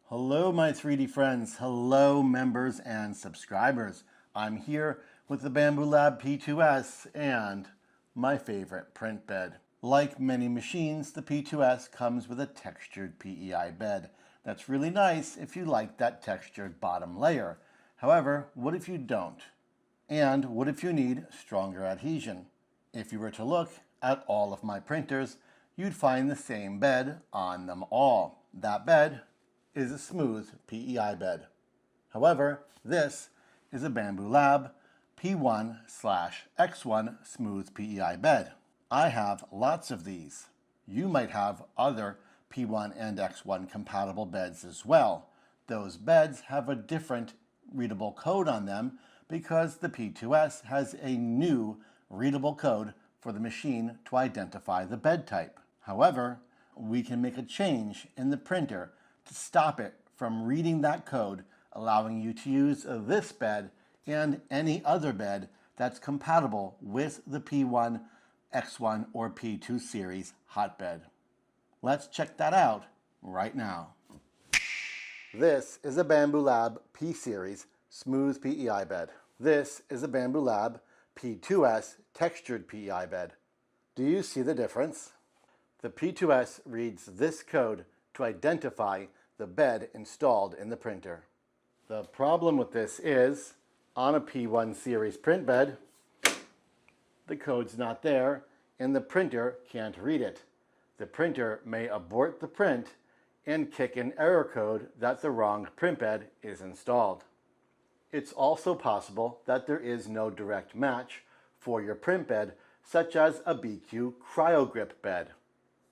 Hello, my 3D friends. Hello, members and subscribers. I'm here with the Bambu Lab P2S and my favorite print bed. Like many machines, the P2S comes with a textured PEI bed. That's really nice if you like that textured bottom layer. However, what if you don't? And what if you need stronger adhesion? If you were to look at all of my printers, you'd find the same bed on them all. That bed is a smooth PEI bed. However, this is a Bambu Lab P1/X1 smooth PEI bed. I have lots of these. You might have other P1 and X1 compatible beds as well. Those beds have a different readable code on them because the P2S has a new readable code for the machine to identify the bed type. However, we can make a change in the printer to stop it from reading that code, allowing you to use this bed and any other bed that's compatible with the P1, X1, or P2 series hotbed. Let's check that out right now. This is a Bambu Lab P-Series smooth PEI bed. This is a Bambu Lab P2S textured PEI bed. Do you see the difference? The P2S reads this code to identify the bed installed in the printer. The problem with this is, on a P1 series print bed, the code's not there and the printer can't read it. The printer may abort the print and kick an error code that the wrong print bed is installed. It's also possible that there is no direct match for your print bed, such as a BQ CryoGrip bed.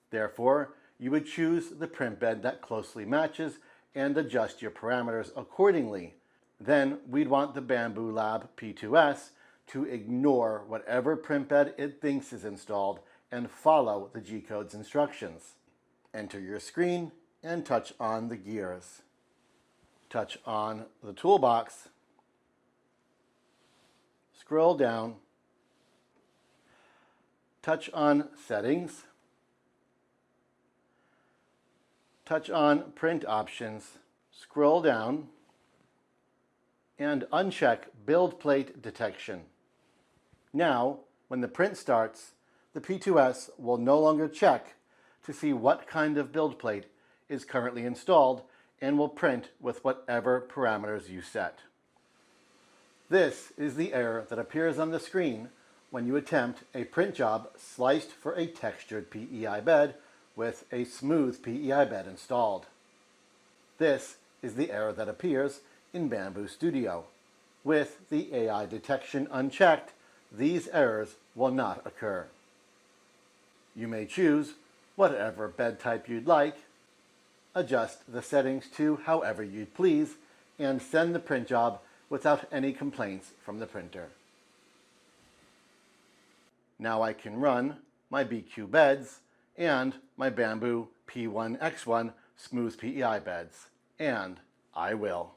Therefore, you would choose the print bed that closely matches and adjust your parameters accordingly. Then we'd want the Bambu Lab P2S to ignore whatever print bed it thinks is installed and follow the G-code's instructions. Enter your screen and touch on the gears. Touch on the toolbox. Scroll down. Touch on Settings. Touch on Print Options, scroll down, and uncheck Build Plate Detection. Now, when the print starts, the P2S will no longer check to see what kind of build plate is currently installed and will print with whatever parameters you set. This is the error that appears on the screen when you attempt a print job sliced for a textured PEI bed with a smooth PEI bed installed. This is the error that appears in Bambu Studio. With the AI detection unchecked, these errors will not occur. You may choose whatever bed type you'd like, adjust the settings to however you'd please, and send the print job without any complaints from the printer. Now I can run my BQ beds and my Bambu P1X1 smooth PEI beds. And I will.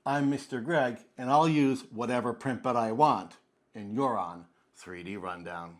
I'm Mr. Greg, and I'll use whatever print bed I want, and you're on 3D Rundown.